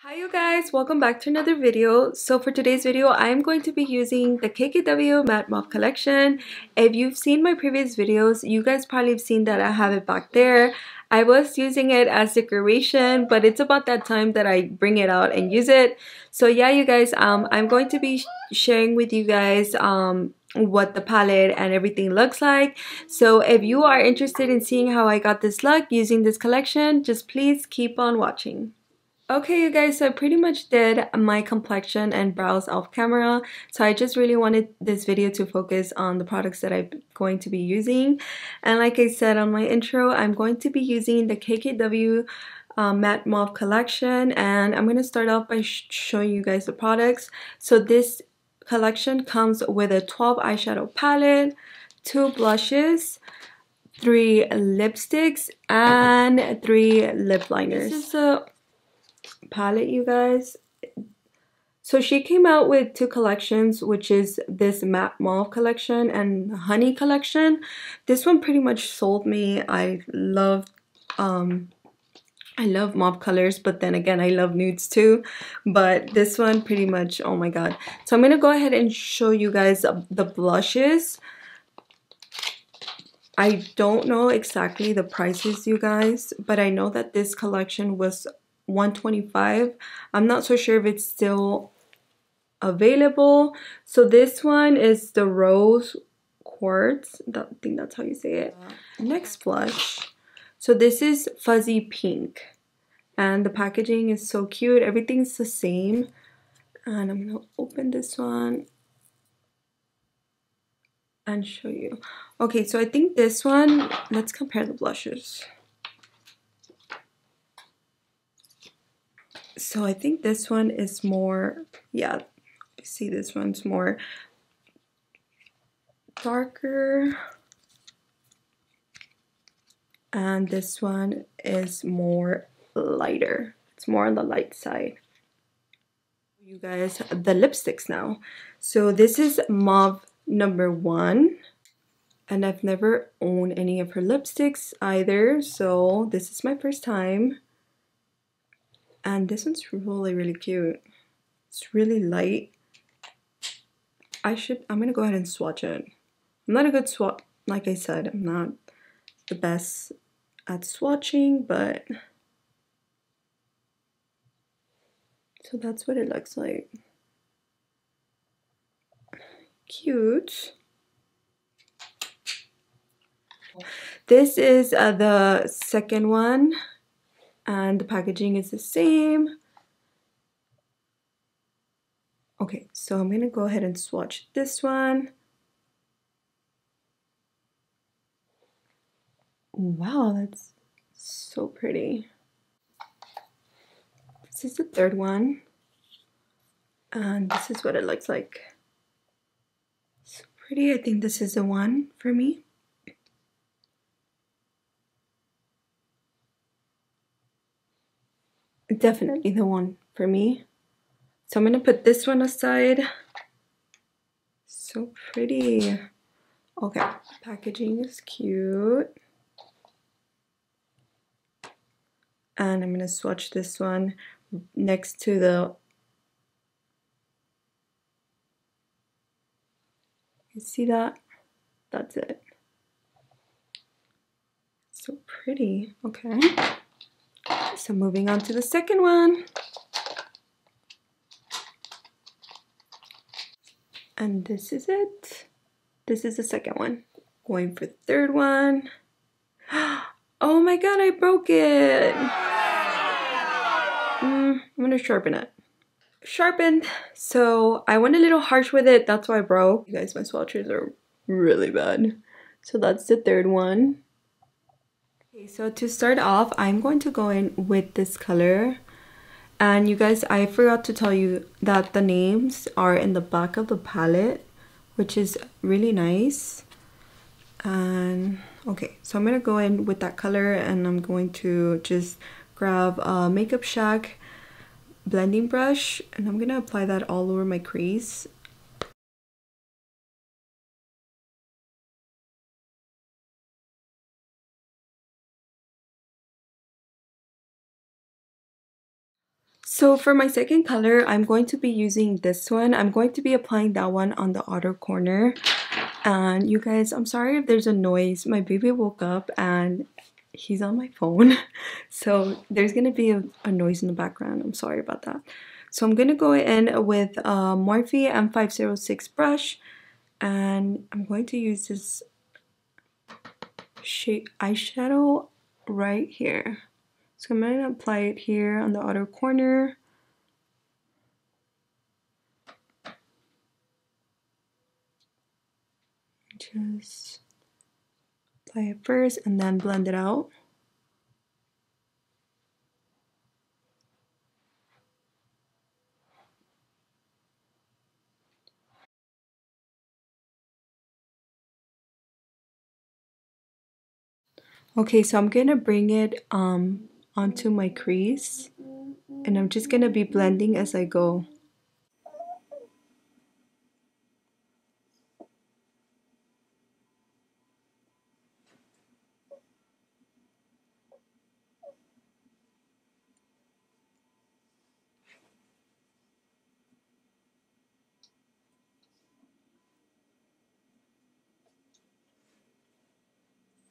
Hi you guys, welcome back to another video. So for today's video, I am going to be using the KKW Matte Mauve collection. If you've seen my previous videos, you guys probably have seen that I have it back there. I was using it as decoration, but it's about that time that I bring it out and use it. So yeah, you guys, I'm going to be sharing with you guys what the palette and everything looks like. So if you are interested in seeing how I got this look using this collection, just please keep on watching. Okay, you guys, so I pretty much did my complexion and brows off camera. So I just really wanted this video to focus on the products that I'm going to be using. And like I said on my intro, I'm going to be using the KKW Matte Mauve collection. And I'm going to start off by showing you guys the products. So this collection comes with a 12 eyeshadow palette, 2 blushes, 3 lipsticks, and 3 lip liners. This is a palette, you guys. So she came out with 2 collections, which is this matte mauve collection and honey collection. This one pretty much sold me. I love mauve colors, but then again I love nudes too, but this one pretty much, oh my god. So I'm gonna go ahead and show you guys the blushes. I don't know exactly the prices, you guys, but I know that this collection was $125. I'm not so sure if it's still available. So this one is the rose quartz. I think that's how you say it. Next blush. So this is fuzzy pink, and the packaging is so cute. Everything's the same. And I'm gonna open this one and show you. Okay, so I think this one, let's compare the blushes. So I think this one is more, yeah, you see this one's more darker. And this one is more lighter. It's more on the light side. You guys, the lipsticks now. So this is Mauve number 1. And I've never owned any of her lipsticks either. So this is my first time. And this one's really cute. It's really light. I'm gonna go ahead and swatch it. I'm not a good swatch, like I said, I'm not the best at swatching, but so that's what it looks like. Cute. This is the second one, and the packaging is the same. Okay, so I'm gonna go ahead and swatch this one. Wow, that's so pretty. This is the third one, and this is what it looks like. So pretty. I think this is the one for me. Definitely the one for me. So I'm gonna put this one aside. So pretty. Okay, packaging is cute. And I'm gonna swatch this one next to the, you see that? That's it. So pretty. Okay. So moving on to the second one. And this is it. This is the second one. Going for the third one. Oh my god, I broke it. I'm gonna sharpen it. Sharpened. So I went a little harsh with it. That's why I broke. You guys, my swatches are really bad. So that's the third one. Okay, so to start off, I'm going to go in with this color. And you guys, I forgot to tell you that the names are in the back of the palette, which is really nice. And okay, so I'm gonna go in with that color, and I'm going to just grab a Makeup Shack blending brush, and I'm gonna apply that all over my crease. So for my second color, I'm going to be using this one. I'm going to be applying that one on the outer corner. And you guys, I'm sorry if there's a noise. My baby woke up and he's on my phone. So there's going to be a noise in the background. I'm sorry about that. So I'm going to go in with a Morphe M506 brush. And I'm going to use this shade eyeshadow right here. So I'm going to apply it here on the outer corner. Just apply it first and then blend it out. Okay, so I'm gonna bring it onto my crease, and I'm just gonna be blending as I go.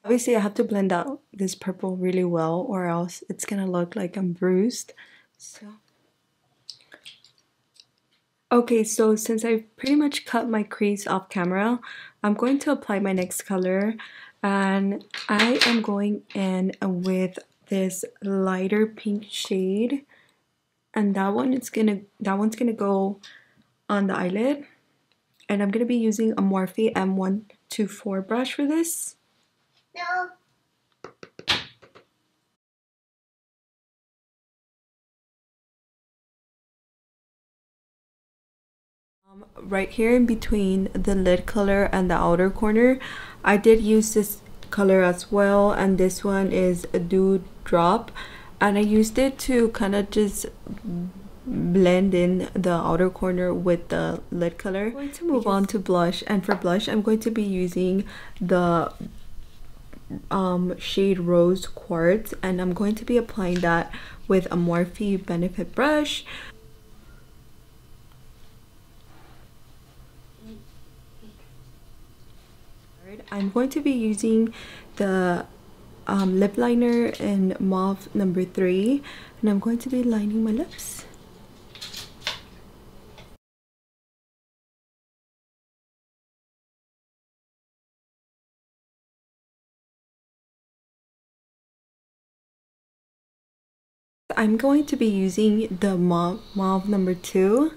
Obviously, I have to blend out this purple really well, or else it's gonna look like I'm bruised. So, okay, so since I pretty much cut my crease off camera, I'm going to apply my next color, and I am going in with this lighter pink shade, and that one's gonna go on the eyelid, and I'm gonna be using a Morphe M124 brush for this. No. Right here in between the lid color and the outer corner, I did use this color as well, and this one is a Dew Drop, and I used it to kind of just blend in the outer corner with the lid color. I'm going to move on to blush, and for blush I'm going to be using the shade Rose Quartz, and I'm going to be applying that with a Morphe Benefit brush. I'm going to be using the lip liner in Mauve number 3, and I'm going to be lining my lips. I'm going to be using the Mauve number 2.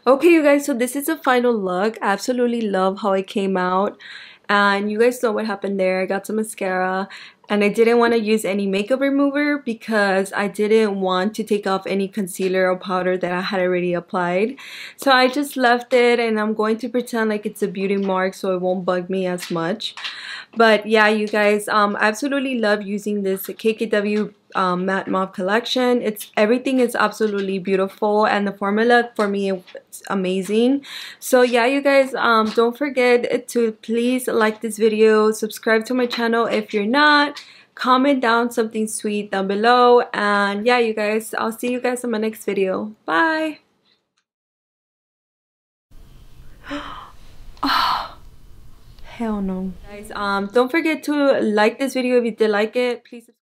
Okay, you guys, so this is the final look. I absolutely love how it came out. And you guys know what happened there. I got some mascara, and I didn't want to use any makeup remover because I didn't want to take off any concealer or powder that I had already applied. So I just left it, and I'm going to pretend like it's a beauty mark so it won't bug me as much. But yeah, you guys, I absolutely love using this KKW matte mauve collection. Everything is absolutely beautiful, and the formula for me is amazing. So yeah, you guys, don't forget to please like this video, subscribe to my channel if you're not, comment down something sweet down below, and yeah, you guys, I'll see you guys in my next video. Bye. Hell no. Guys, don't forget to like this video if you did like it. Please subscribe.